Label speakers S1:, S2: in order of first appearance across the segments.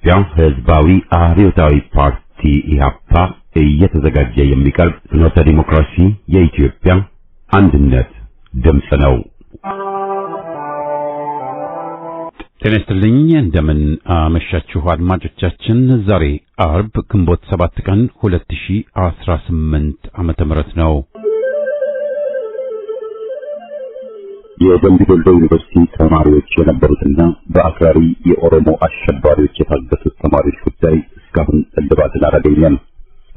S1: የኢትዮጵያ ሕዝባዊ አብዮታዊ ፓርቲ ኢህአፓ እየተዘጋጀ የሚቀርብ ፍኖተ ዲሞክራሲ የኢትዮጵያ አንድነት ድምፅ ነው። ጤና ይስጥልኝ። እንደምን አመሻችሁ አድማጮቻችን። ዛሬ አርብ ግንቦት 7 ቀን 2018 ዓመተ ምህረት ነው። የደምቢ ዶሎ ዩኒቨርሲቲ ተማሪዎች የነበሩትና በአክራሪ የኦሮሞ አሸባሪዎች የታገቱት ተማሪዎች ጉዳይ እስካሁን እልባትን አላገኘም።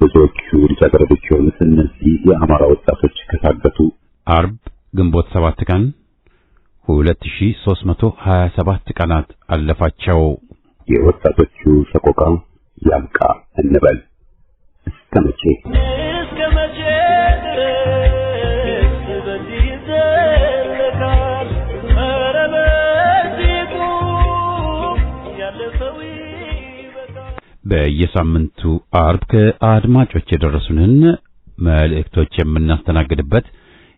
S1: ብዙዎቹ ልጃገረዶች የሆኑት እነዚህ የአማራ ወጣቶች ከታገቱ አርብ ግንቦት 7 ቀን 2327 ቀናት አለፋቸው። የወጣቶቹ ሰቆቃ ያብቃ እንበል። እስከ መቼ በየሳምንቱ አርብ ከአድማጮች የደረሱንን መልእክቶች የምናስተናግድበት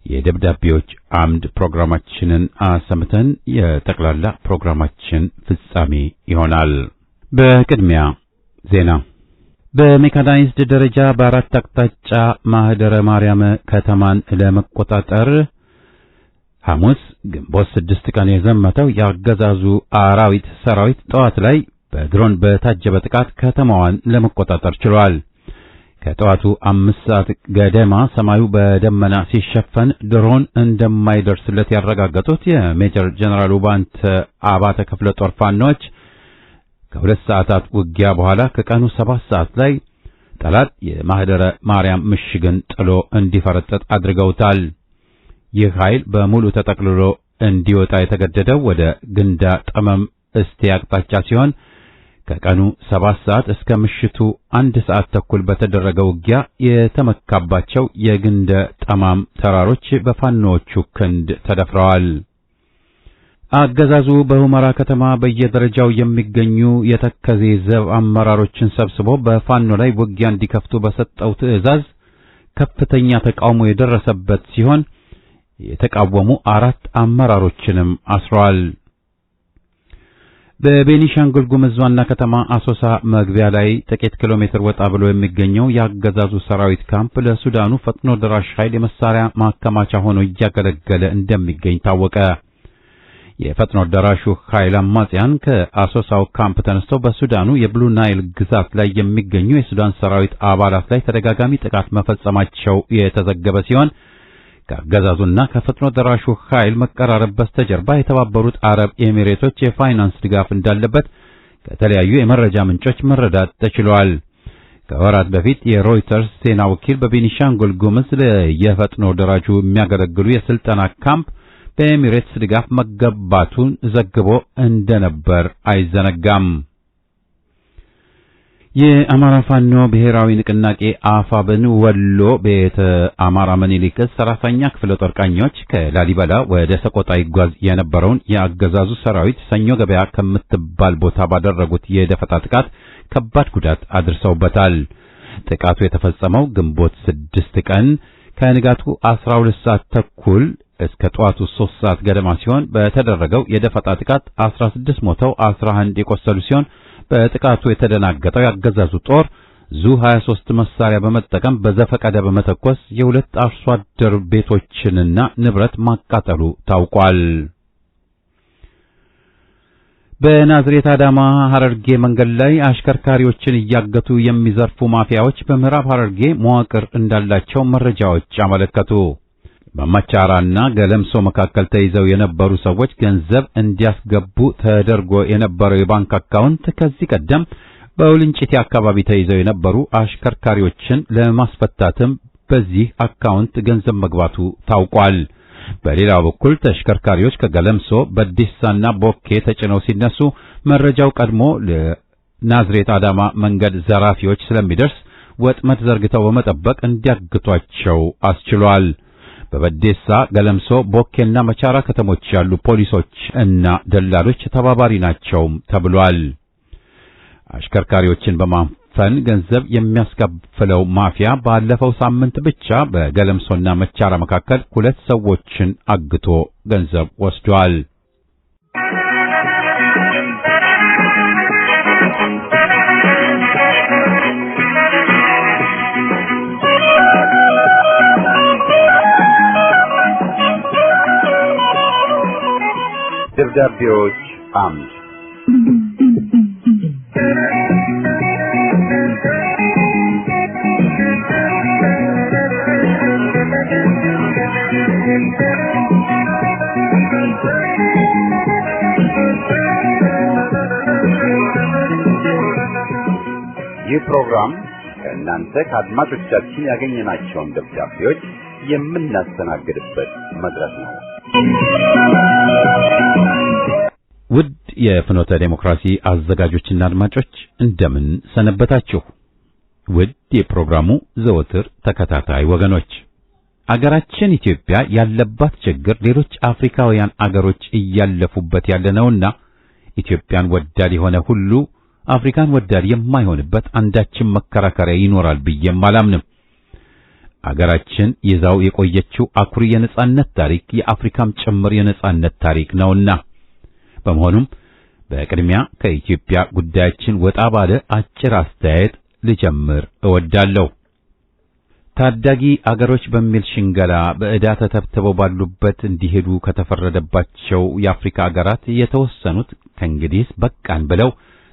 S1: የደብዳቤዎች አምድ ፕሮግራማችንን አሰምተን የጠቅላላ ፕሮግራማችን ፍጻሜ ይሆናል። በቅድሚያ ዜና። በሜካናይዝድ ደረጃ በአራት አቅጣጫ ማህደረ ማርያም ከተማን ለመቆጣጠር ሐሙስ ግንቦት 6 ቀን የዘመተው የአገዛዙ አራዊት ሰራዊት ጠዋት ላይ በድሮን በታጀበ ጥቃት ከተማዋን ለመቆጣጠር ችሏል። ከጠዋቱ 5 ሰዓት ገደማ ሰማዩ በደመና ሲሸፈን ድሮን እንደማይደርስለት ያረጋገጡት የሜጀር ጀነራል ባንተ አባተ ክፍለ ጦር ፋኖች ከ2 ሰዓታት ውጊያ በኋላ ከቀኑ 7 ሰዓት ላይ ጠላት የማህደረ ማርያም ምሽግን ጥሎ እንዲፈረጠጥ አድርገውታል። ይህ ኃይል በሙሉ ተጠቅልሎ እንዲወጣ የተገደደው ወደ ግንዳ ጠመም እስቴ አቅጣጫ ሲሆን ከቀኑ 7 ሰዓት እስከ ምሽቱ 1 ሰዓት ተኩል በተደረገው ውጊያ የተመካባቸው የግንደ ጠማም ተራሮች በፋኖቹ ክንድ ተደፍረዋል። አገዛዙ በሁመራ ከተማ በየደረጃው የሚገኙ የተከዜ ዘብ አመራሮችን ሰብስቦ በፋኖ ላይ ውጊያ እንዲከፍቱ በሰጠው ትዕዛዝ ከፍተኛ ተቃውሞ የደረሰበት ሲሆን የተቃወሙ 4 አመራሮችንም አስረዋል። በቤኒሻንጉል ጉሙዝ ዋና ከተማ አሶሳ መግቢያ ላይ ጥቂት ኪሎ ሜትር ወጣ ብሎ የሚገኘው የአገዛዙ ሰራዊት ካምፕ ለሱዳኑ ፈጥኖ ደራሽ ኃይል የመሳሪያ ማከማቻ ሆኖ እያገለገለ እንደሚገኝ ታወቀ። የፈጥኖ ደራሹ ኃይል አማጽያን ከአሶሳው ካምፕ ተነስተው በሱዳኑ የብሉ ናይል ግዛት ላይ የሚገኙ የሱዳን ሰራዊት አባላት ላይ ተደጋጋሚ ጥቃት መፈጸማቸው የተዘገበ ሲሆን ከአገዛዙና ከፈጥኖ ደራሹ ኃይል መቀራረብ በስተጀርባ የተባበሩት አረብ ኤሚሬቶች የፋይናንስ ድጋፍ እንዳለበት ከተለያዩ የመረጃ ምንጮች መረዳት ተችሏል። ከወራት በፊት የሮይተርስ ዜና ወኪል በቤኒሻንጉል ጉሙዝ ለየፈጥኖ ደራጁ የሚያገለግሉ የስልጠና ካምፕ በኤሚሬትስ ድጋፍ መገንባቱን ዘግቦ እንደነበር አይዘነጋም። የአማራ ፋኖ ብሔራዊ ንቅናቄ አፋብን ወሎ ቤተ አማራ ምኒልክ 30ኛ ክፍለ ጦር ቃኞች ከላሊበላ ወደ ሰቆጣ ይጓዝ የነበረውን የአገዛዙ ሰራዊት ሰኞ ገበያ ከምትባል ቦታ ባደረጉት የደፈጣ ጥቃት ከባድ ጉዳት አድርሰውበታል። ጥቃቱ የተፈጸመው ግንቦት 6 ቀን ከንጋቱ 12 ሰዓት ተኩል እስከ ጠዋቱ 3 ሰዓት ገደማ ሲሆን በተደረገው የደፈጣ ጥቃት 16 ሞተው 11 የቆሰሉ ሲሆን በጥቃቱ የተደናገጠው ያገዛዙ ጦር ዙ-23 መሳሪያ በመጠቀም በዘፈቀደ በመተኮስ የሁለት አርሶ አደር ቤቶችንና ንብረት ማቃጠሉ ታውቋል። በናዝሬት አዳማ ሐረርጌ መንገድ ላይ አሽከርካሪዎችን እያገቱ የሚዘርፉ ማፊያዎች በምዕራብ ሐረርጌ መዋቅር እንዳላቸው መረጃዎች አመለከቱ። በማቻራና ገለምሶ መካከል ተይዘው የነበሩ ሰዎች ገንዘብ እንዲያስገቡ ተደርጎ የነበረው የባንክ አካውንት ከዚህ ቀደም በውልንጭቲ አካባቢ ተይዘው የነበሩ አሽከርካሪዎችን ለማስፈታትም በዚህ አካውንት ገንዘብ መግባቱ ታውቋል። በሌላ በኩል ተሽከርካሪዎች ከገለምሶ በዲሳና ቦኬ ተጭነው ሲነሱ መረጃው ቀድሞ ለናዝሬት አዳማ መንገድ ዘራፊዎች ስለሚደርስ ወጥመድ ዘርግተው በመጠበቅ እንዲያግቷቸው አስችሏል። በበዴሳ ገለምሶ ቦኬና መቻራ ከተሞች ያሉ ፖሊሶች እና ደላሎች ተባባሪ ናቸው ተብሏል። አሽከርካሪዎችን በማፈን ገንዘብ የሚያስከፍለው ማፊያ ባለፈው ሳምንት ብቻ በገለምሶና መቻራ መካከል 2 ሰዎችን አግቶ ገንዘብ ወስዷል።
S2: ደብዳቤዎች አምድ ይህ ፕሮግራም ከእናንተ ከአድማጮቻችን ያገኘናቸውን ደብዳቤዎች የምናስተናግድበት መድረክ ነው።
S1: ውድ የፍኖተ ዴሞክራሲ አዘጋጆችና አድማጮች እንደምን ሰነበታችሁ? ውድ የፕሮግራሙ ዘወትር ተከታታይ ወገኖች፣ አገራችን ኢትዮጵያ ያለባት ችግር ሌሎች አፍሪካውያን አገሮች እያለፉበት ያለነውና ኢትዮጵያን ወዳድ የሆነ ሁሉ አፍሪካን ወዳድ የማይሆንበት አንዳችም መከራከሪያ ይኖራል ብዬም አላምንም። አገራችን ይዛው የቆየችው አኩሪ የነጻነት ታሪክ የአፍሪካም ጭምር የነጻነት ታሪክ ነውና፣ በመሆኑም በቅድሚያ ከኢትዮጵያ ጉዳያችን ወጣ ባለ አጭር አስተያየት ልጀምር እወዳለሁ። ታዳጊ አገሮች በሚል ሽንገላ በዕዳ ተተብትበው ባሉበት እንዲሄዱ ከተፈረደባቸው የአፍሪካ አገራት የተወሰኑት ከእንግዲህ በቃን ብለው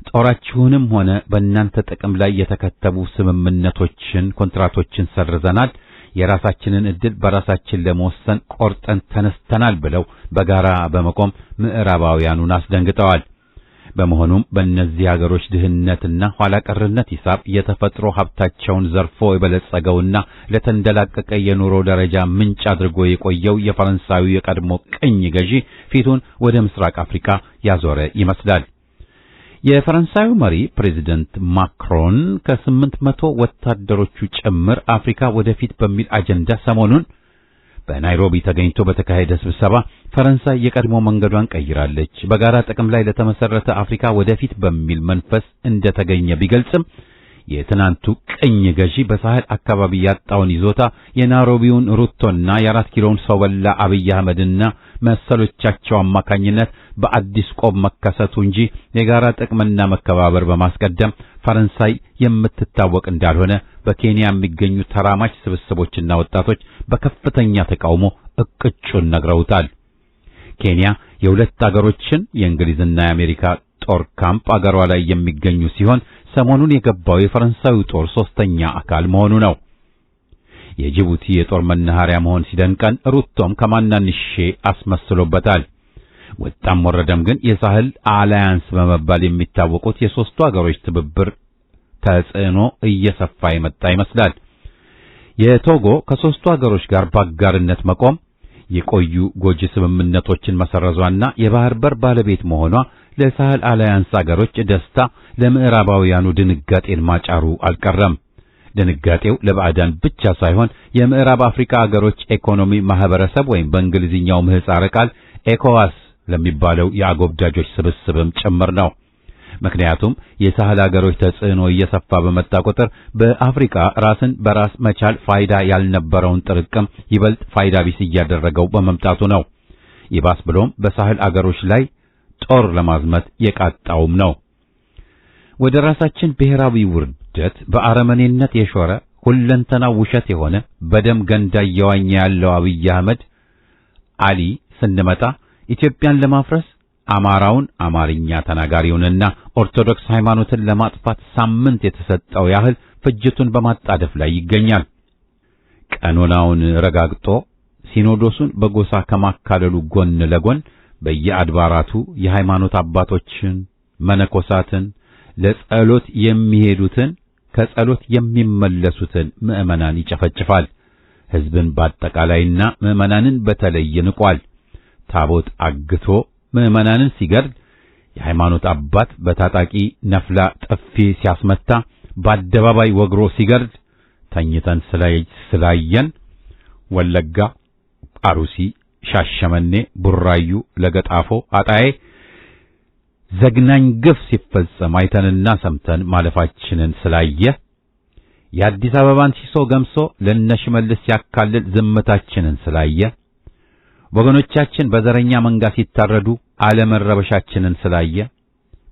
S1: ጦራችሁንም ሆነ በእናንተ ጥቅም ላይ የተከተቡ ስምምነቶችን፣ ኮንትራቶችን ሰርዘናል፣ የራሳችንን ዕድል በራሳችን ለመወሰን ቆርጠን ተነስተናል ብለው በጋራ በመቆም ምዕራባውያኑን አስደንግጠዋል። በመሆኑም በእነዚህ ሀገሮች ድህነትና ኋላ ቀርነት ሂሳብ የተፈጥሮ ሀብታቸውን ዘርፎ የበለጸገውና ለተንደላቀቀ የኑሮ ደረጃ ምንጭ አድርጎ የቆየው የፈረንሳዩ የቀድሞ ቅኝ ገዢ ፊቱን ወደ ምስራቅ አፍሪካ ያዞረ ይመስላል። የፈረንሳዩ መሪ ፕሬዚደንት ማክሮን ከ800 ወታደሮቹ ጭምር አፍሪካ ወደፊት በሚል አጀንዳ ሰሞኑን በናይሮቢ ተገኝቶ በተካሄደ ስብሰባ ፈረንሳይ የቀድሞ መንገዷን ቀይራለች፣ በጋራ ጥቅም ላይ ለተመሰረተ አፍሪካ ወደፊት በሚል መንፈስ እንደተገኘ ቢገልጽም የትናንቱ ቅኝ ገዢ በሳህል አካባቢ ያጣውን ይዞታ የናይሮቢውን ሩቶና የአራት ኪሎውን ሰው በላ አብይ አህመድና መሰሎቻቸው አማካኝነት በአዲስ ቆብ መከሰቱ እንጂ የጋራ ጥቅምና መከባበር በማስቀደም ፈረንሳይ የምትታወቅ እንዳልሆነ በኬንያ የሚገኙ ተራማጅ ስብስቦችና ወጣቶች በከፍተኛ ተቃውሞ እቅጩን ነግረውታል። ኬንያ የሁለት አገሮችን የእንግሊዝና የአሜሪካ ጦር ካምፕ አገሯ ላይ የሚገኙ ሲሆን ሰሞኑን የገባው የፈረንሳዩ ጦር ሶስተኛ አካል መሆኑ ነው። የጅቡቲ የጦር መናኸሪያ መሆን ሲደንቀን ሩቶም ከማናንሼ አስመስሎበታል። ወጣም ወረደም ግን የሳህል አላያንስ በመባል የሚታወቁት የሶስቱ አገሮች ትብብር ተጽዕኖ እየሰፋ የመጣ ይመስላል። የቶጎ ከሶስቱ አገሮች ጋር በአጋርነት መቆም የቆዩ ጎጂ ስምምነቶችን መሰረዟና የባህር በር ባለቤት መሆኗ ለሳህል አላያንስ አገሮች ደስታ፣ ለምዕራባውያኑ ድንጋጤን ማጫሩ አልቀረም። ድንጋጤው ለባዕዳን ብቻ ሳይሆን የምዕራብ አፍሪካ አገሮች ኢኮኖሚ ማህበረሰብ ወይም በእንግሊዝኛው ምህጻረ ቃል ኤኮዋስ ለሚባለው የአጎብዳጆች ስብስብም ጭምር ነው። ምክንያቱም የሳህል አገሮች ተጽዕኖ እየሰፋ በመጣ ቁጥር በአፍሪካ ራስን በራስ መቻል ፋይዳ ያልነበረውን ጥርቅም ይበልጥ ፋይዳ ቢስ እያደረገው በመምጣቱ ነው። ይባስ ብሎም በሳህል አገሮች ላይ ጦር ለማዝመት የቃጣውም ነው። ወደ ራሳችን ብሔራዊ ውርደት በአረመኔነት የሾረ ሁለንተናው ውሸት የሆነ በደም ገንዳ እየዋኘ ያለው አብይ አህመድ አሊ ስንመጣ ኢትዮጵያን ለማፍረስ አማራውን አማርኛ ተናጋሪውንና ኦርቶዶክስ ሃይማኖትን ለማጥፋት ሳምንት የተሰጠው ያህል ፍጅቱን በማጣደፍ ላይ ይገኛል። ቀኖናውን ረጋግጦ ሲኖዶሱን በጎሳ ከማካለሉ ጎን ለጎን በየአድባራቱ የሃይማኖት አባቶችን፣ መነኮሳትን፣ ለጸሎት የሚሄዱትን፣ ከጸሎት የሚመለሱትን ምዕመናን ይጨፈጭፋል። ሕዝብን በአጠቃላይና ምዕመናንን በተለይ ንቋል። ታቦት አግቶ ምዕመናንን ሲገድል የሃይማኖት አባት በታጣቂ ነፍላ ጥፊ ሲያስመታ በአደባባይ ወግሮ ሲገድል ተኝተን ስላየን ወለጋ፣ አሩሲ፣ ሻሸመኔ፣ ቡራዩ፣ ለገጣፎ፣ አጣዬ ዘግናኝ ግፍ ሲፈጸም አይተንና ሰምተን ማለፋችንን ስላየ የአዲስ አበባን ሲሶ ገምሶ ለነሽመልስ ሲያካልል ዝምታችንን ስላየ ወገኖቻችን በዘረኛ መንጋ ሲታረዱ አለመረበሻችንን ስላየ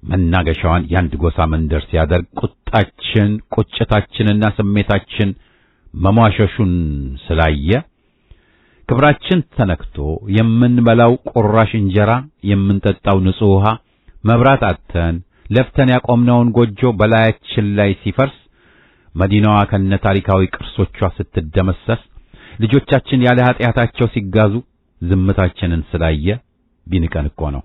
S1: መናገሻዋን ያንድ ጎሳ መንደር ሲያደርግ ቁጣችን፣ ቁጭታችንና ስሜታችን መሟሸሹን ስላየ ክብራችን ተነክቶ የምንበላው ቁራሽ እንጀራ፣ የምንጠጣው ንጹህ ውሃ፣ መብራት አጥተን ለፍተን ያቆምነውን ጎጆ በላያችን ላይ ሲፈርስ፣ መዲናዋ ከነ ታሪካዊ ቅርሶቿ ስትደመሰስ፣ ልጆቻችን ያለ ኃጢአታቸው ሲጋዙ ዝምታችንን ስላየ ቢንቀን እኮ ነው።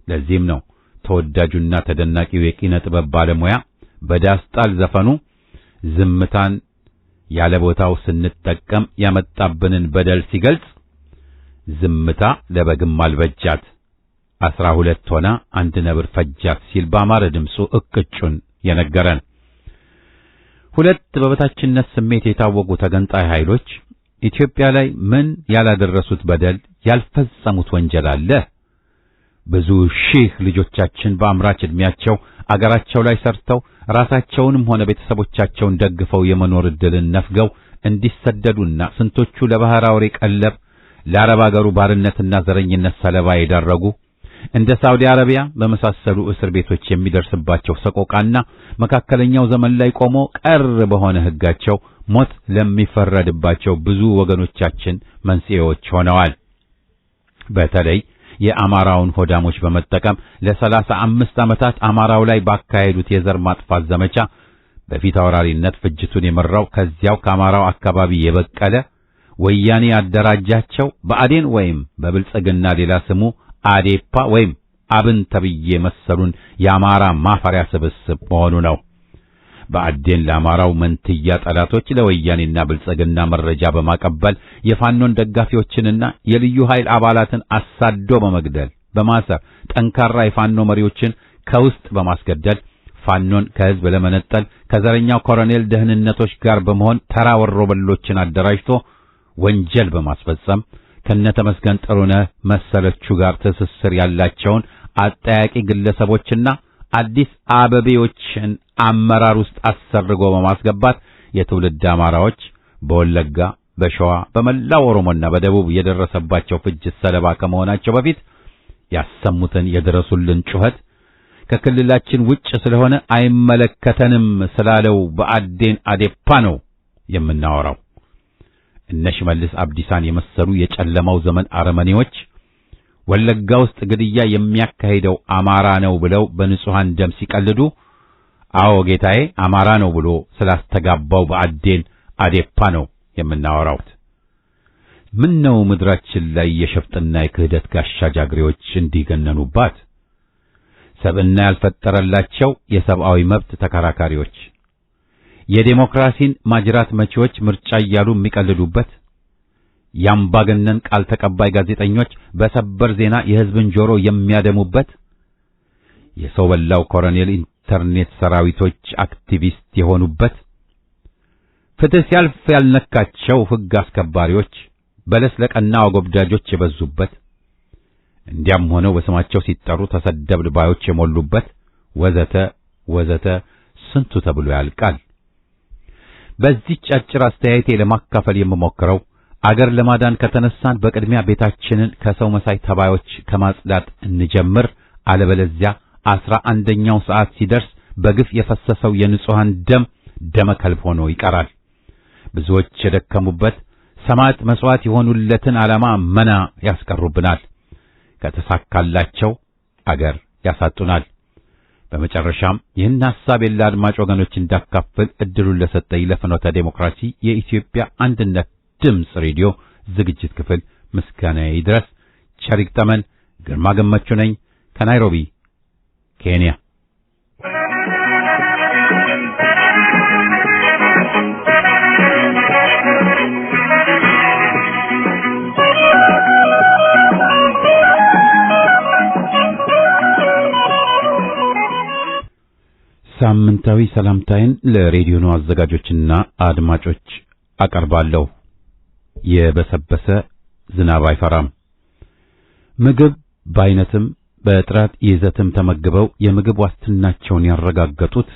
S1: ለዚህም ነው ተወዳጁና ተደናቂው የኪነ ጥበብ ባለሙያ በዳስጣል ዘፈኑ ዝምታን ያለ ቦታው ስንጠቀም ያመጣብንን በደል ሲገልጽ ዝምታ ለበግም አልበጃት 12 ሆና አንድ ነብር ፈጃት ሲል በአማረ ድምፁ እቅጩን የነገረን። ሁለት በበታችነት ስሜት የታወቁ ተገንጣይ ኃይሎች ኢትዮጵያ ላይ ምን ያላደረሱት በደል ያልፈጸሙት ወንጀል አለ? ብዙ ሺህ ልጆቻችን በአምራች ዕድሜያቸው አገራቸው ላይ ሰርተው ራሳቸውንም ሆነ ቤተሰቦቻቸውን ደግፈው የመኖር ዕድልን ነፍገው እንዲሰደዱና ስንቶቹ ለባህር አውሬ ቀለብ ለአረብ አገሩ ባርነትና ዘረኝነት ሰለባ የዳረጉ እንደ ሳውዲ አረቢያ በመሳሰሉ እስር ቤቶች የሚደርስባቸው ሰቆቃና መካከለኛው ዘመን ላይ ቆሞ ቀር በሆነ ሕጋቸው ሞት ለሚፈረድባቸው ብዙ ወገኖቻችን መንስኤዎች ሆነዋል። በተለይ የአማራውን ሆዳሞች በመጠቀም ለ35 ዓመታት አማራው ላይ ባካሄዱት የዘር ማጥፋት ዘመቻ በፊት አውራሪነት ፍጅቱን የመራው ከዚያው ከአማራው አካባቢ የበቀለ ወያኔ ያደራጃቸው ብአዴን ወይም በብልጽግና ሌላ ስሙ አዴፓ ወይም አብን ተብዬ መሰሉን የአማራ ማፈሪያ ስብስብ መሆኑ ነው። ብአዴን ለአማራው መንትያ ጠላቶች ለወያኔና ብልጽግና መረጃ በማቀበል የፋኖን ደጋፊዎችንና የልዩ ኃይል አባላትን አሳዶ በመግደል በማሰር ጠንካራ የፋኖ መሪዎችን ከውስጥ በማስገደል ፋኖን ከህዝብ ለመነጠል ከዘረኛው ኮሎኔል ደህንነቶች ጋር በመሆን ተራ ወሮበሎችን አደራጅቶ ወንጀል በማስፈጸም ከነተመስገን ጥሩነህ መሰሎቹ ጋር ትስስር ያላቸውን አጠያቂ ግለሰቦችና አዲስ አበቤዎችን አመራር ውስጥ አሰርጎ በማስገባት የትውልድ አማራዎች በወለጋ፣ በሸዋ፣ በመላው ኦሮሞና በደቡብ የደረሰባቸው ፍጅት ሰለባ ከመሆናቸው በፊት ያሰሙትን የድረሱልን ጩኸት ከክልላችን ውጭ ስለሆነ አይመለከተንም ስላለው ብአዴን አዴፓ ነው የምናወራው። እነ ሽመልስ አብዲሳን የመሰሉ የጨለማው ዘመን አረመኔዎች ወለጋ ውስጥ ግድያ የሚያካሂደው አማራ ነው ብለው በንጹሃን ደም ሲቀልዱ፣ አዎ ጌታዬ አማራ ነው ብሎ ስላስተጋባው ብአዴን አዴፓ ነው የምናወራው። ምን ነው ምድራችን ላይ የሸፍጥና የክህደት ጋሻ ጃግሬዎች እንዲገነኑባት? ሰብዕና ያልፈጠረላቸው የሰብአዊ መብት ተከራካሪዎች፣ የዴሞክራሲን ማጅራት መቺዎች ምርጫ እያሉ የሚቀልዱበት፣ የአምባገነን ቃል ተቀባይ ጋዜጠኞች በሰበር ዜና የሕዝብን ጆሮ የሚያደሙበት፣ የሰው በላው ኮሎኔል ኢንተርኔት ሰራዊቶች አክቲቪስት የሆኑበት፣ ፍትህ ሲያልፍ ያልነካቸው ሕግ አስከባሪዎች በለስ ለቀና አጎብዳጆች የበዙበት፣ እንዲያም ሆነው በስማቸው ሲጠሩ ተሰደብን ባዮች የሞሉበት ወዘተ ወዘተ ስንቱ ተብሎ ያልቃል። በዚህ አጭር አስተያየቴ ለማካፈል የምሞክረው አገር ለማዳን ከተነሳን በቅድሚያ ቤታችንን ከሰው መሳይ ተባዮች ከማጽዳት እንጀምር፣ አለበለዚያ 11ኛው ሰዓት ሲደርስ በግፍ የፈሰሰው የንጹሃን ደም ደመ ከልብ ሆኖ ይቀራል። ብዙዎች የደከሙበት ሰማዕት መስዋዕት የሆኑለትን ዓላማ መና ያስቀሩብናል። ከተሳካላቸው አገር ያሳጡናል። በመጨረሻም ይህን ሐሳብ ለአድማጭ ወገኖች እንዳካፍል እድሉን ለሰጠኝ ለፍኖተ ዴሞክራሲ የኢትዮጵያ አንድነት ድምፅ ሬዲዮ ዝግጅት ክፍል ምስጋናዬ ይድረስ። ቸር ይግጠመን። ግርማ ገመቹ ነኝ ከናይሮቢ ኬንያ። ሳምንታዊ ሰላምታዬን ለሬዲዮኑ አዘጋጆችና አድማጮች አቀርባለሁ። የበሰበሰ ዝናብ አይፈራም። ምግብ በአይነትም በጥራት ይዘትም ተመግበው የምግብ ዋስትናቸውን ያረጋገጡት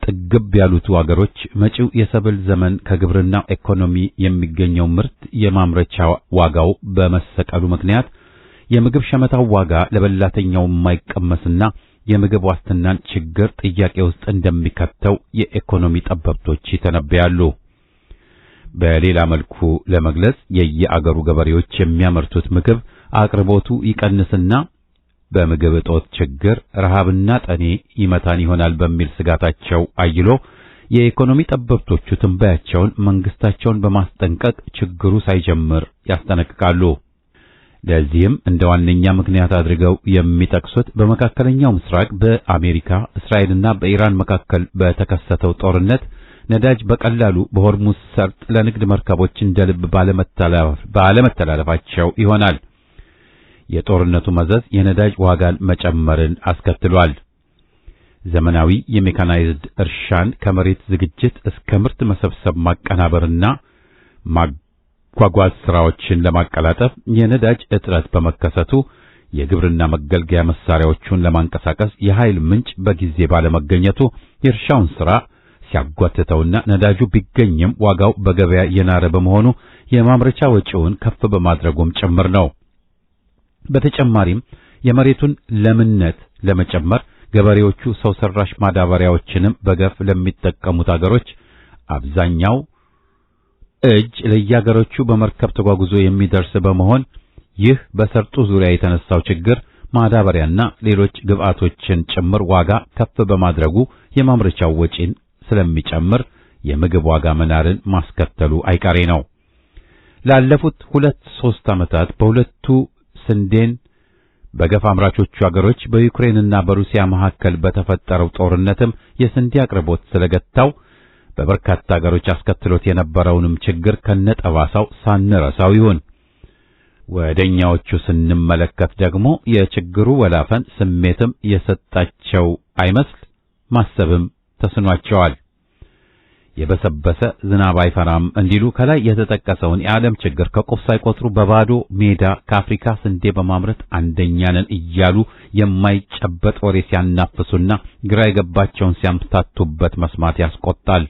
S1: ጥግብ ያሉት አገሮች መጪው የሰብል ዘመን ከግብርና ኢኮኖሚ የሚገኘው ምርት የማምረቻ ዋጋው በመሰቀሉ ምክንያት የምግብ ሸመታው ዋጋ ለበላተኛው የማይቀመስና የምግብ ዋስትናን ችግር ጥያቄ ውስጥ እንደሚከተው የኢኮኖሚ ጠበብቶች ይተነብያሉ። በሌላ መልኩ ለመግለጽ የየአገሩ ገበሬዎች የሚያመርቱት ምግብ አቅርቦቱ ይቀንስና በምግብ እጦት ችግር ረሃብና ጠኔ ይመታን ይሆናል በሚል ስጋታቸው አይሎ የኢኮኖሚ ጠበብቶቹ ትንበያቸውን መንግስታቸውን በማስጠንቀቅ ችግሩ ሳይጀምር ያስጠነቅቃሉ። ለዚህም እንደ ዋነኛ ምክንያት አድርገው የሚጠቅሱት በመካከለኛው ምስራቅ በአሜሪካ፣ እስራኤልና በኢራን መካከል በተከሰተው ጦርነት ነዳጅ በቀላሉ በሆርሙዝ ሰርጥ ለንግድ መርከቦች እንደ ልብ ባለመተላለፋቸው ይሆናል። የጦርነቱ መዘዝ የነዳጅ ዋጋን መጨመርን አስከትሏል። ዘመናዊ የሜካናይዝድ እርሻን ከመሬት ዝግጅት እስከ ምርት መሰብሰብ ማቀናበርና ማጓጓዝ ስራዎችን ለማቀላጠፍ የነዳጅ እጥረት በመከሰቱ የግብርና መገልገያ መሳሪያዎቹን ለማንቀሳቀስ የኃይል ምንጭ በጊዜ ባለመገኘቱ የእርሻውን ስራ ሲያጓትተውና ነዳጁ ቢገኝም ዋጋው በገበያ የናረ በመሆኑ የማምረቻ ወጪውን ከፍ በማድረጉም ጭምር ነው። በተጨማሪም የመሬቱን ለምነት ለመጨመር ገበሬዎቹ ሰው ሰራሽ ማዳበሪያዎችንም በገፍ ለሚጠቀሙት አገሮች አብዛኛው እጅ ለየአገሮቹ በመርከብ ተጓጉዞ የሚደርስ በመሆን ይህ በሰርጡ ዙሪያ የተነሳው ችግር ማዳበሪያና ሌሎች ግብአቶችን ጭምር ዋጋ ከፍ በማድረጉ የማምረቻው ወጪን ስለሚጨምር የምግብ ዋጋ መናርን ማስከተሉ አይቀሬ ነው። ላለፉት 2-3 ዓመታት በሁለቱ ስንዴን በገፍ አምራቾቹ አገሮች በዩክሬንና በሩሲያ መካከል በተፈጠረው ጦርነትም የስንዴ አቅርቦት ስለገታው በበርካታ አገሮች አስከትሎት የነበረውንም ችግር ከነጠባሳው ሳንረሳው ይሁን። ወደኛዎቹ ስንመለከት ደግሞ የችግሩ ወላፈን ስሜትም የሰጣቸው አይመስል ማሰብም ተስኗቸዋል። የበሰበሰ ዝናብ አይፈራም እንዲሉ ከላይ የተጠቀሰውን የዓለም ችግር ከቁፍ ሳይቆጥሩ በባዶ ሜዳ ከአፍሪካ ስንዴ በማምረት አንደኛ ነን እያሉ የማይጨበጥ ወሬ ሲያናፍሱና ግራ የገባቸውን ሲያምታቱበት መስማት ያስቆጣል።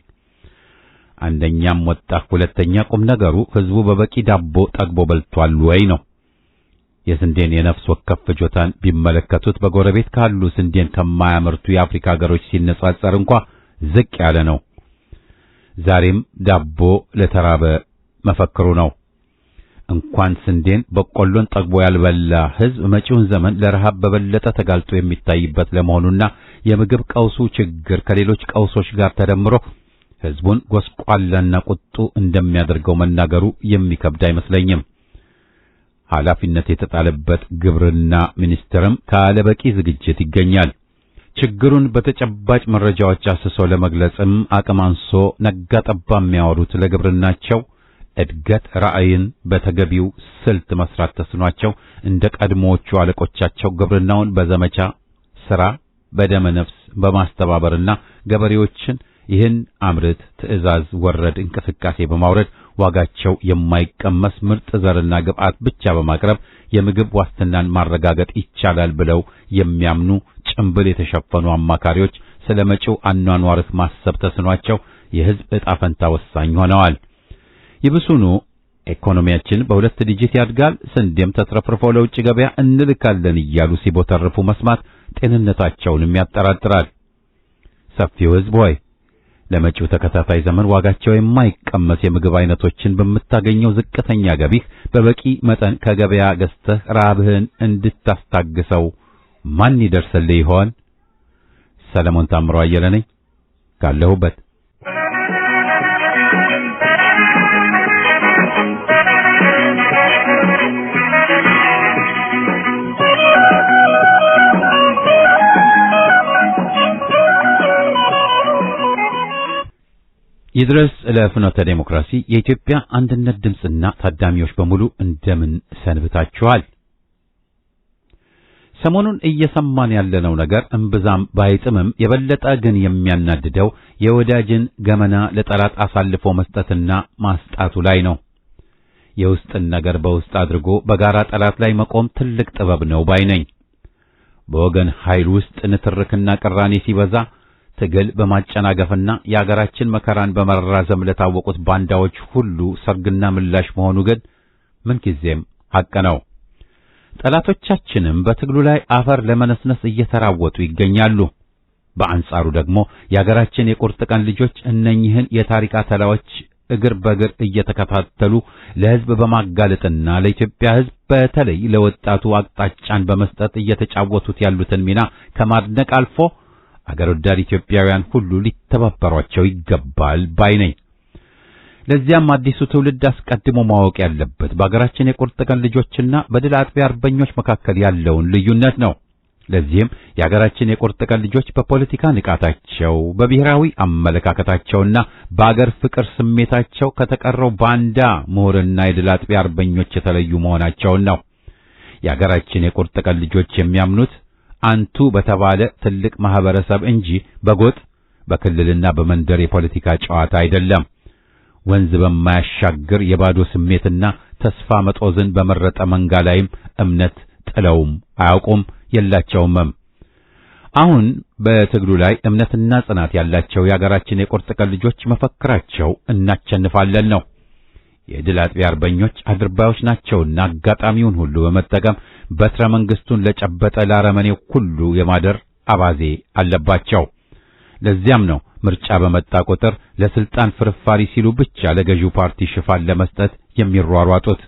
S1: አንደኛም ወጣ ሁለተኛ ቁም ነገሩ ህዝቡ በበቂ ዳቦ ጠግቦ በልቷል ወይ ነው። የስንዴን የነፍስ ወከፍ ፍጆታን ቢመለከቱት በጎረቤት ካሉ ስንዴን ከማያመርቱ የአፍሪካ ሀገሮች ሲነጻጸር እንኳ ዝቅ ያለ ነው። ዛሬም ዳቦ ለተራበ መፈክሩ ነው። እንኳን ስንዴን በቆሎን ጠግቦ ያልበላ ህዝብ መጪውን ዘመን ለረሃብ በበለጠ ተጋልጦ የሚታይበት ለመሆኑና የምግብ ቀውሱ ችግር ከሌሎች ቀውሶች ጋር ተደምሮ ህዝቡን ጎስቋላና ቁጡ እንደሚያደርገው መናገሩ የሚከብድ አይመስለኝም። ኃላፊነት የተጣለበት ግብርና ሚኒስቴርም ካለ በቂ ዝግጅት ይገኛል። ችግሩን በተጨባጭ መረጃዎች አስሶ ለመግለጽም አቅም አንሶ ነጋ ጠባ የሚያወሩት ለግብርናቸው እድገት ራዕይን በተገቢው ስልት መስራት ተስኗቸው እንደ ቀድሞዎቹ አለቆቻቸው ግብርናውን በዘመቻ ስራ በደመ ነፍስ በማስተባበርና ገበሬዎችን ይህን አምርት ትዕዛዝ ወረድ እንቅስቃሴ በማውረድ ዋጋቸው የማይቀመስ ምርጥ ዘርና ግብዓት ብቻ በማቅረብ የምግብ ዋስትናን ማረጋገጥ ይቻላል ብለው የሚያምኑ ጭምብል የተሸፈኑ አማካሪዎች ስለመጪው አኗኗርስ ማሰብ ተስኗቸው የህዝብ ዕጣ ፈንታ ወሳኝ ሆነዋል። ይብሱኑ ኢኮኖሚያችን በሁለት ዲጂት ያድጋል፣ ስንዴም ተትረፍርፎ ለውጭ ገበያ እንልካለን እያሉ ሲቦተርፉ መስማት ጤንነታቸውንም ያጠራጥራል። ሰፊው ህዝብ ሆይ ለመጪው ተከታታይ ዘመን ዋጋቸው የማይቀመስ የምግብ አይነቶችን በምታገኘው ዝቅተኛ ገቢህ በበቂ መጠን ከገበያ ገዝተህ ራብህን እንድታስታግሰው ማን ይደርስልህ ይሆን? ሰለሞን ታምሮ አየለ ነኝ ካለሁበት። ይድረስ ለፍኖተ ዴሞክራሲ የኢትዮጵያ አንድነት ድምጽና ታዳሚዎች በሙሉ እንደምን ሰንብታችኋል? ሰሞኑን እየሰማን ያለነው ነገር እምብዛም ባይጥምም የበለጠ ግን የሚያናድደው የወዳጅን ገመና ለጠላት አሳልፎ መስጠትና ማስጣቱ ላይ ነው። የውስጥን ነገር በውስጥ አድርጎ በጋራ ጠላት ላይ መቆም ትልቅ ጥበብ ነው ባይ ነኝ። በወገን ኃይል ውስጥ ንትርክና ቅራኔ ሲበዛ ትግል በማጨናገፍና የአገራችን መከራን በመራዘም ለታወቁት ባንዳዎች ሁሉ ሰርግና ምላሽ መሆኑ ግን ምንጊዜም ሐቅ ነው። ጠላቶቻችንም በትግሉ ላይ አፈር ለመነስነስ እየተራወጡ ይገኛሉ። በአንጻሩ ደግሞ የአገራችን የቁርጥ ቀን ልጆች እነኚህን የታሪክ አተላዎች እግር በእግር እየተከታተሉ ለሕዝብ በማጋለጥና ለኢትዮጵያ ሕዝብ በተለይ ለወጣቱ አቅጣጫን በመስጠት እየተጫወቱት ያሉትን ሚና ከማድነቅ አልፎ አገር ወዳድ ኢትዮጵያውያን ሁሉ ሊተባበሯቸው ይገባል ባይ ነኝ። ለዚያም አዲሱ ትውልድ አስቀድሞ ማወቅ ያለበት በአገራችን የቁርጥ ቀን ልጆችና በድል አጥቢያ አርበኞች መካከል ያለውን ልዩነት ነው። ለዚህም የአገራችን የቁርጥ ቀን ልጆች በፖለቲካ ንቃታቸው፣ በብሔራዊ አመለካከታቸውና በአገር ፍቅር ስሜታቸው ከተቀረው ባንዳ ምሁርና የድል አጥቢያ አርበኞች የተለዩ መሆናቸውን ነው። የአገራችን የቁርጥ ቀን ልጆች የሚያምኑት አንቱ በተባለ ትልቅ ማህበረሰብ እንጂ በጎጥ በክልልና በመንደር የፖለቲካ ጨዋታ አይደለም። ወንዝ በማያሻግር የባዶ ስሜትና ተስፋ መጦዝን በመረጠ መንጋ ላይም እምነት ጥለውም አያውቁም የላቸውም። አሁን በትግሉ ላይ እምነትና ጽናት ያላቸው የአገራችን የቁርጥ ቀን ልጆች መፈክራቸው እናቸንፋለን ነው። የድል አጥቢያ አርበኞች አድርባዮች ናቸውና አጋጣሚውን ሁሉ በመጠቀም በትረ መንግስቱን ለጨበጠ ለአረመኔው ሁሉ የማደር አባዜ አለባቸው። ለዚያም ነው ምርጫ በመጣ ቁጥር ለስልጣን ፍርፋሪ ሲሉ ብቻ ለገዢው ፓርቲ ሽፋን ለመስጠት የሚሯሯጡት።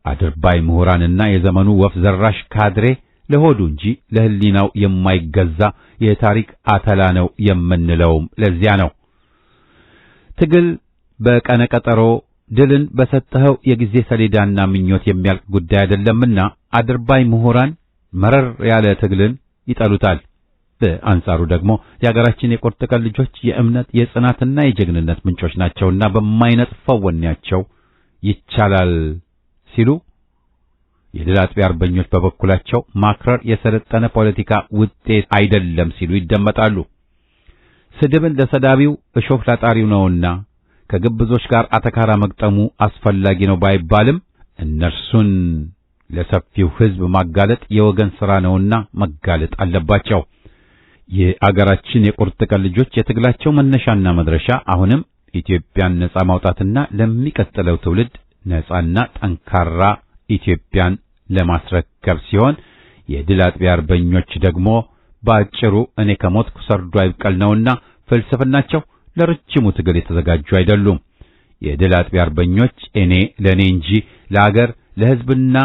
S1: አድርባይ ምሁራንና የዘመኑ ወፍ ዘራሽ ካድሬ ለሆዱ እንጂ ለሕሊናው የማይገዛ የታሪክ አተላ ነው የምንለውም ለዚያ ነው። ትግል በቀነ ቀጠሮ ድልን በሰጠኸው የጊዜ ሰሌዳና ምኞት የሚያልቅ ጉዳይ አይደለምና አድርባይ ምሁራን መረር ያለ ትግልን ይጠሉታል። በአንጻሩ ደግሞ የአገራችን የቁርጥ ቀን ልጆች የእምነት የጽናትና የጀግንነት ምንጮች ናቸውና በማይነጥፈው ወኔያቸው ይቻላል ሲሉ፣ የድል አጥቢያ አርበኞች በበኩላቸው ማክረር የሰለጠነ ፖለቲካ ውጤት አይደለም ሲሉ ይደመጣሉ። ስድብን ለሰዳቢው እሾህ ላጣሪው ነውና ከግብዞች ጋር አተካራ መግጠሙ አስፈላጊ ነው ባይባልም እነርሱን ለሰፊው ሕዝብ ማጋለጥ የወገን ሥራ ነውና መጋለጥ አለባቸው። የአገራችን የቁርጥ ቀን ልጆች የትግላቸው መነሻና መድረሻ አሁንም ኢትዮጵያን ነጻ ማውጣትና ለሚቀጥለው ትውልድ ነጻና ጠንካራ ኢትዮጵያን ለማስረከብ ሲሆን የድል አጥቢያ አርበኞች ደግሞ ባጭሩ እኔ ከሞትኩ ሰርዶ አይብቀል ነውና ፍልስፍናቸው ለረጅሙ ትግል የተዘጋጁ አይደሉም። የድል አጥቢያ አርበኞች እኔ ለኔ እንጂ ለአገር ለሕዝብና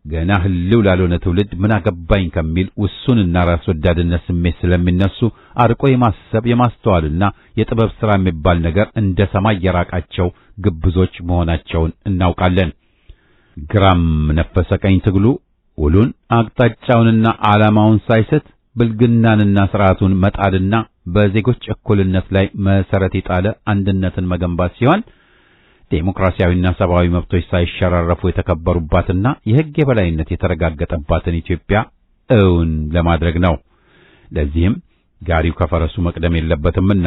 S1: ገና ህልው ላልሆነ ትውልድ ምን አገባኝ ከሚል ውሱንና ራስ ወዳድነት ስሜት ስለሚነሱ አርቆ የማሰብ የማስተዋልና የጥበብ ሥራ የሚባል ነገር እንደ ሰማይ የራቃቸው ግብዞች መሆናቸውን እናውቃለን። ግራም ነፈሰ ቀኝ ትግሉ ውሉን አቅጣጫውንና ዓላማውን ሳይስት ብልግናንና ሥርዓቱን መጣልና በዜጎች እኩልነት ላይ መሰረት የጣለ አንድነትን መገንባት ሲሆን ዴሞክራሲያዊና ሰብአዊ መብቶች ሳይሸራረፉ የተከበሩባትና የሕግ የበላይነት የተረጋገጠባትን ኢትዮጵያ እውን ለማድረግ ነው። ለዚህም ጋሪው ከፈረሱ መቅደም የለበትምና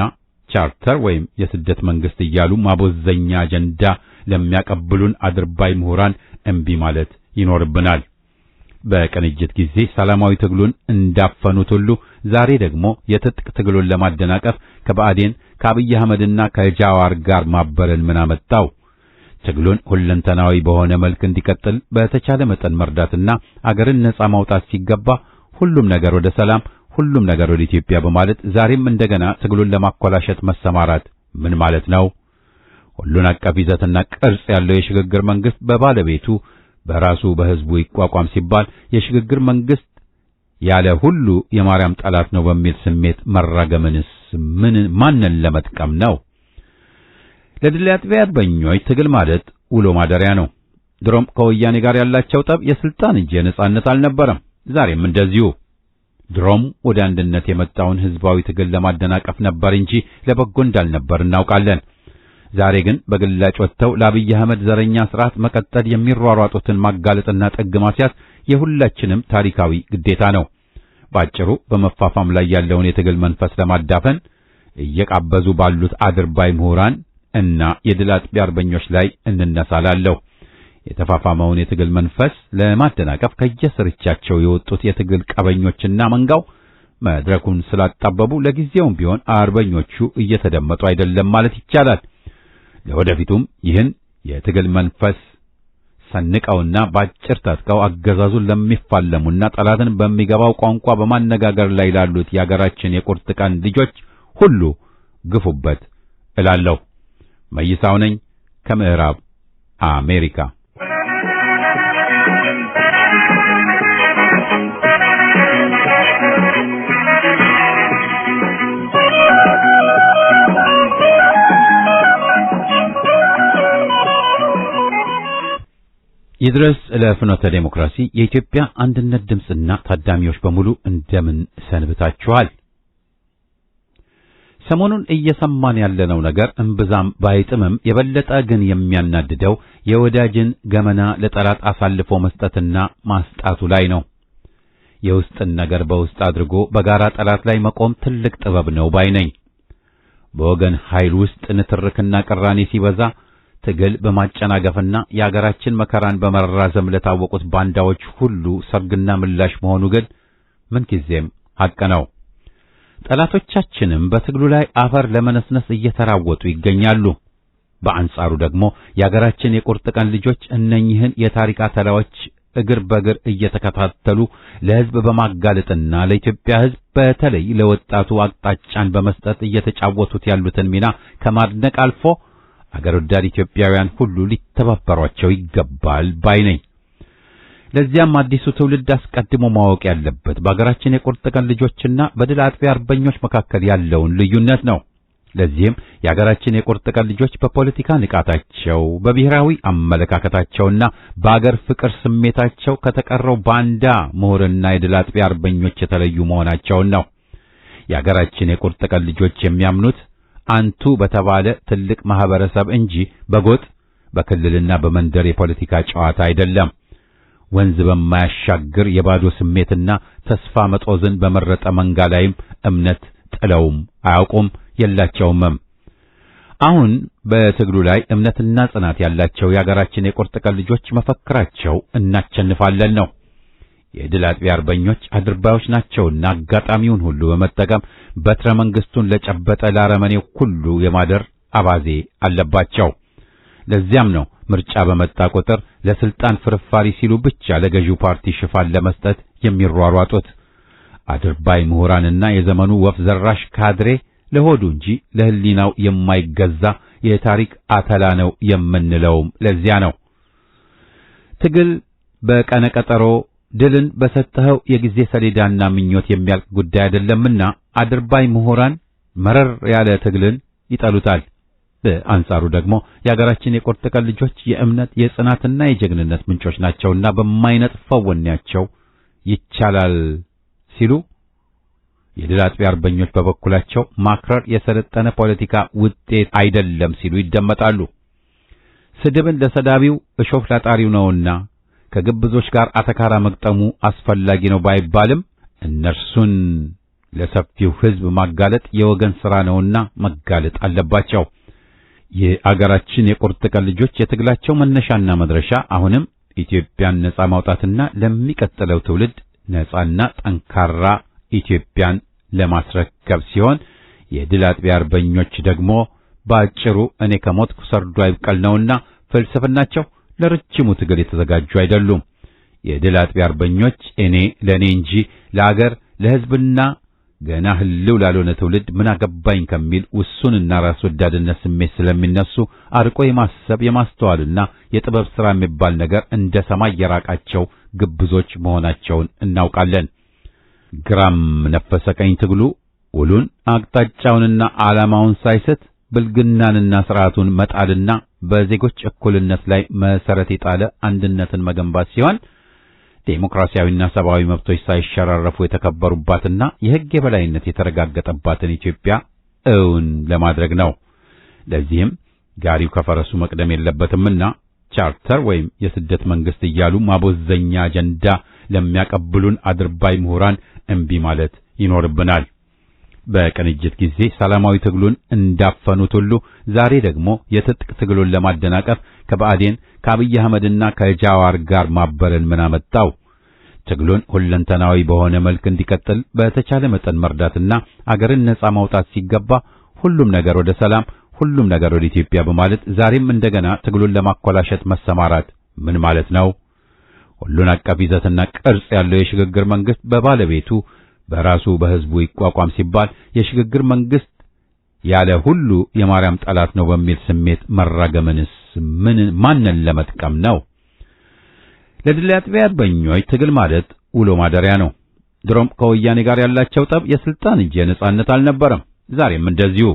S1: ቻርተር ወይም የስደት መንግስት እያሉ ማቦዘኛ አጀንዳ ለሚያቀብሉን አድርባይ ምሁራን እምቢ ማለት ይኖርብናል። በቅንጅት ጊዜ ሰላማዊ ትግሉን እንዳፈኑት ሁሉ ዛሬ ደግሞ የትጥቅ ትግሉን ለማደናቀፍ ከብአዴን ከአብይ አህመድና ከጃዋር ጋር ማበረን ምን አመጣው? ትግሉን ሁለንተናዊ በሆነ መልክ እንዲቀጥል በተቻለ መጠን መርዳትና አገርን ነጻ ማውጣት ሲገባ ሁሉም ነገር ወደ ሰላም፣ ሁሉም ነገር ወደ ኢትዮጵያ በማለት ዛሬም እንደገና ትግሉን ለማኮላሸት መሰማራት ምን ማለት ነው? ሁሉን አቀፍ ይዘትና ቅርጽ ያለው የሽግግር መንግስት በባለቤቱ በራሱ በህዝቡ ይቋቋም ሲባል የሽግግር መንግስት ያለ ሁሉ የማርያም ጠላት ነው በሚል ስሜት መራገምንስ ማንን ለመጥቀም ነው? ለድል አጥቢያ አርበኞች ትግል ማለት ውሎ ማደሪያ ነው። ድሮም ከወያኔ ጋር ያላቸው ጠብ የስልጣን እንጂ የነጻነት አልነበረም። ዛሬም እንደዚሁ። ድሮም ወደ አንድነት የመጣውን ህዝባዊ ትግል ለማደናቀፍ ነበር እንጂ ለበጎ እንዳልነበር እናውቃለን። ዛሬ ግን በግላጭ ወጥተው ለአብይ አህመድ ዘረኛ ስርዓት መቀጠል የሚሯሯጡትን ማጋለጥና ጥግ ማስያዝ የሁላችንም ታሪካዊ ግዴታ ነው። ባጭሩ በመፋፋም ላይ ያለውን የትግል መንፈስ ለማዳፈን እየቃበዙ ባሉት አድርባይ ምሁራን እና የድል አጥቢያ አርበኞች ላይ እንነሳላለሁ። የተፋፋመውን የትግል መንፈስ ለማደናቀፍ ከየስርቻቸው የወጡት የትግል ቀበኞችና መንጋው መድረኩን ስላጣበቡ ለጊዜውም ቢሆን አርበኞቹ እየተደመጡ አይደለም ማለት ይቻላል። ለወደፊቱም ይህን የትግል መንፈስ ሰንቀውና ባጭር ታጥቀው አገዛዙን ለሚፋለሙና ጠላትን በሚገባው ቋንቋ በማነጋገር ላይ ላሉት የአገራችን የቁርጥ ቀን ልጆች ሁሉ ግፉበት እላለሁ። መይሳው ነኝ ከምዕራብ አሜሪካ። ይድረስ ለፍኖተ ዴሞክራሲ የኢትዮጵያ አንድነት ድምጽና ታዳሚዎች በሙሉ እንደምን ሰንብታችኋል? ሰሞኑን እየሰማን ያለነው ነገር እምብዛም ባይጥምም የበለጠ ግን የሚያናድደው የወዳጅን ገመና ለጠላት አሳልፎ መስጠትና ማስጣቱ ላይ ነው። የውስጥን ነገር በውስጥ አድርጎ በጋራ ጠላት ላይ መቆም ትልቅ ጥበብ ነው ባይ ነኝ። በወገን ኃይል ውስጥ ንትርክና ቅራኔ ሲበዛ ትግል በማጨናገፍና የአገራችን መከራን በመራዘም ለታወቁት ባንዳዎች ሁሉ ሰርግና ምላሽ መሆኑ ግን ምንጊዜም ሐቅ ነው። ጠላቶቻችንም በትግሉ ላይ አፈር ለመነስነስ እየተራወጡ ይገኛሉ። በአንጻሩ ደግሞ የአገራችን የቁርጥ ቀን ልጆች እነኚህን የታሪክ አተላዎች እግር በእግር እየተከታተሉ ለሕዝብ በማጋለጥና ለኢትዮጵያ ሕዝብ በተለይ ለወጣቱ አቅጣጫን በመስጠት እየተጫወቱት ያሉትን ሚና ከማድነቅ አልፎ አገር ወዳድ ኢትዮጵያውያን ሁሉ ሊተባበሯቸው ይገባል ባይ ነኝ። ለዚያም አዲሱ ትውልድ አስቀድሞ ማወቅ ያለበት በአገራችን የቁርጥ ቀን ልጆችና በድል አጥቢ አርበኞች መካከል ያለውን ልዩነት ነው። ለዚህም የአገራችን የቁርጥ ቀን ልጆች በፖለቲካ ንቃታቸው፣ በብሔራዊ አመለካከታቸውና በአገር ፍቅር ስሜታቸው ከተቀረው ባንዳ ምሁርና የድል አጥቢ አርበኞች የተለዩ መሆናቸውን ነው። የአገራችን የቁርጥ ቀን ልጆች የሚያምኑት አንቱ በተባለ ትልቅ ማህበረሰብ እንጂ በጎጥ በክልልና በመንደር የፖለቲካ ጨዋታ አይደለም። ወንዝ በማያሻግር የባዶ ስሜትና ተስፋ መጦዝን በመረጠ መንጋ ላይም እምነት ጥለውም አያውቁም የላቸውምም። አሁን በትግሉ ላይ እምነትና ጽናት ያላቸው የአገራችን የቁርጥ ቀን ልጆች መፈክራቸው እናቸንፋለን ነው። የድል አጥቢ አርበኞች አድርባዮች ናቸውና አጋጣሚውን ሁሉ በመጠቀም በትረ መንግስቱን ለጨበጠ ለአረመኔው ሁሉ የማደር አባዜ አለባቸው። ለዚያም ነው ምርጫ በመጣ ቁጥር ለስልጣን ፍርፋሪ ሲሉ ብቻ ለገዢው ፓርቲ ሽፋን ለመስጠት የሚሯሯጡት። አድርባይ ምሁራንና የዘመኑ ወፍ ዘራሽ ካድሬ ለሆዱ እንጂ ለህሊናው የማይገዛ የታሪክ አተላ ነው የምንለውም ለዚያ ነው። ትግል በቀነ ቀጠሮ ድልን በሰጠኸው የጊዜ ሰሌዳና ምኞት የሚያልቅ ጉዳይ አይደለምና አድርባይ ምሁራን መረር ያለ ትግልን ይጠሉታል። በአንጻሩ ደግሞ የአገራችን የቁርጥ ቀን ልጆች የእምነት የጽናትና የጀግንነት ምንጮች ናቸውና በማይነጥፈው ወኔያቸው ይቻላል ሲሉ፣ የድል አጥቢ አርበኞች በበኩላቸው ማክረር የሰለጠነ ፖለቲካ ውጤት አይደለም ሲሉ ይደመጣሉ። ስድብን ለሰዳቢው እሾህ ላጣሪው ነውና ከግብዞች ጋር አተካራ መግጠሙ አስፈላጊ ነው ባይባልም እነርሱን ለሰፊው ሕዝብ ማጋለጥ የወገን ሥራ ነውና መጋለጥ አለባቸው። የአገራችን የቁርጥ ቀን ልጆች የትግላቸው መነሻና መድረሻ አሁንም ኢትዮጵያን ነጻ ማውጣትና ለሚቀጥለው ትውልድ ነጻና ጠንካራ ኢትዮጵያን ለማስረከብ ሲሆን የድል አጥቢ አርበኞች ደግሞ ባጭሩ እኔ ከሞትኩ ሰርዶ አይብቀል ነውና ፍልስፍናቸው ለረጅሙ ትግል የተዘጋጁ አይደሉም። የድል አጥቢ አርበኞች እኔ ለኔ እንጂ ለአገር ለሕዝብና ገና ህልው ላልሆነ ትውልድ ምን አገባኝ ከሚል ውሱንና ራስ ወዳድነት ስሜት ስለሚነሱ አርቆ የማሰብ የማስተዋልና የጥበብ ሥራ የሚባል ነገር እንደ ሰማይ የራቃቸው ግብዞች መሆናቸውን እናውቃለን። ግራም ነፈሰ ቀኝ ትግሉ ውሉን አቅጣጫውንና ዓላማውን ሳይስት ብልግናንና ሥርዓቱን መጣልና በዜጎች እኩልነት ላይ መሰረት የጣለ አንድነትን መገንባት ሲሆን ዴሞክራሲያዊና ሰብአዊ መብቶች ሳይሸራረፉ የተከበሩባትና የሕግ የበላይነት የተረጋገጠባትን ኢትዮጵያ እውን ለማድረግ ነው። ለዚህም ጋሪው ከፈረሱ መቅደም የለበትምና ቻርተር ወይም የስደት መንግስት እያሉ ማቦዘኛ አጀንዳ ለሚያቀብሉን አድርባይ ምሁራን እምቢ ማለት ይኖርብናል። በቅንጅት ጊዜ ሰላማዊ ትግሉን እንዳፈኑት ሁሉ ዛሬ ደግሞ የትጥቅ ትግሉን ለማደናቀፍ ከብአዴን ከአብይ አህመድና ከጃዋር ጋር ማበረን ምን አመጣው? ትግሉን ሁለንተናዊ በሆነ መልክ እንዲቀጥል በተቻለ መጠን መርዳትና አገርን ነጻ ማውጣት ሲገባ ሁሉም ነገር ወደ ሰላም፣ ሁሉም ነገር ወደ ኢትዮጵያ በማለት ዛሬም እንደገና ትግሉን ለማኮላሸት መሰማራት ምን ማለት ነው? ሁሉን አቀፍ ይዘትና ቅርጽ ያለው የሽግግር መንግስት በባለቤቱ በራሱ በህዝቡ ይቋቋም ሲባል የሽግግር መንግስት ያለ ሁሉ የማርያም ጠላት ነው በሚል ስሜት መራገምንስ ማንን ለመጥቀም ነው? ለድል አጥቢያ አርበኞች ትግል ማለት ውሎ ማደሪያ ነው። ድሮም ከወያኔ ጋር ያላቸው ጠብ የስልጣን እንጂ የነጻነት አልነበረም። ዛሬም እንደዚሁ።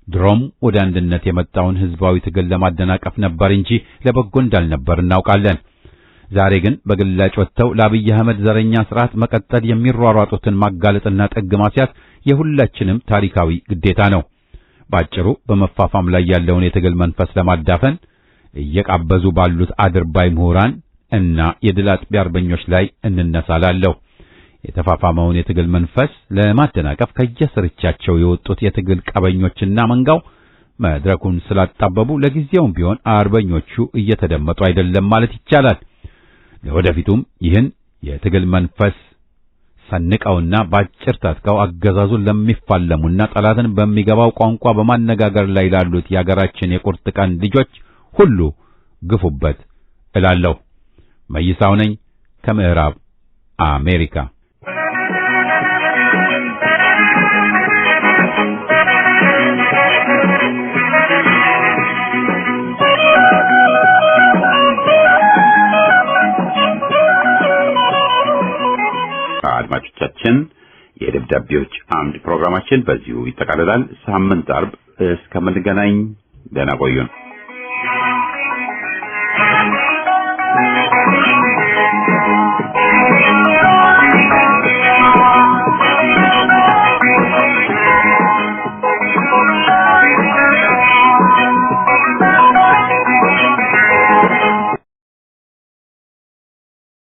S1: ድሮም ወደ አንድነት የመጣውን ህዝባዊ ትግል ለማደናቀፍ ነበር እንጂ ለበጎ እንዳልነበር እናውቃለን። ዛሬ ግን በግላጭ ወጥተው ለአብይ አህመድ ዘረኛ ስርዓት መቀጠል የሚሯሯጡትን ማጋለጥና ጥግ ማስያዝ የሁላችንም ታሪካዊ ግዴታ ነው። ባጭሩ በመፋፋም ላይ ያለውን የትግል መንፈስ ለማዳፈን እየቃበዙ ባሉት አድርባይ ምሁራን እና የድል አጥቢያ አርበኞች ላይ እንነሳላለሁ። የተፋፋመውን የትግል መንፈስ ለማደናቀፍ ከየስርቻቸው የወጡት የትግል ቀበኞችና መንጋው መድረኩን ስላጣበቡ ለጊዜውም ቢሆን አርበኞቹ እየተደመጡ አይደለም ማለት ይቻላል። ለወደፊቱም ይህን የትግል መንፈስ ሰንቀውና ባጭር ታጥቀው አገዛዙን ለሚፋለሙና ጠላትን በሚገባው ቋንቋ በማነጋገር ላይ ላሉት የአገራችን የቁርጥ ቀን ልጆች ሁሉ ግፉበት እላለሁ። መይሳው ነኝ ከምዕራብ አሜሪካ።
S2: አድማጮቻችን የደብዳቤዎች አምድ ፕሮግራማችን በዚሁ ይጠቃልላል። ሳምንት አርብ እስከምንገናኝ ደህና ቆዩን።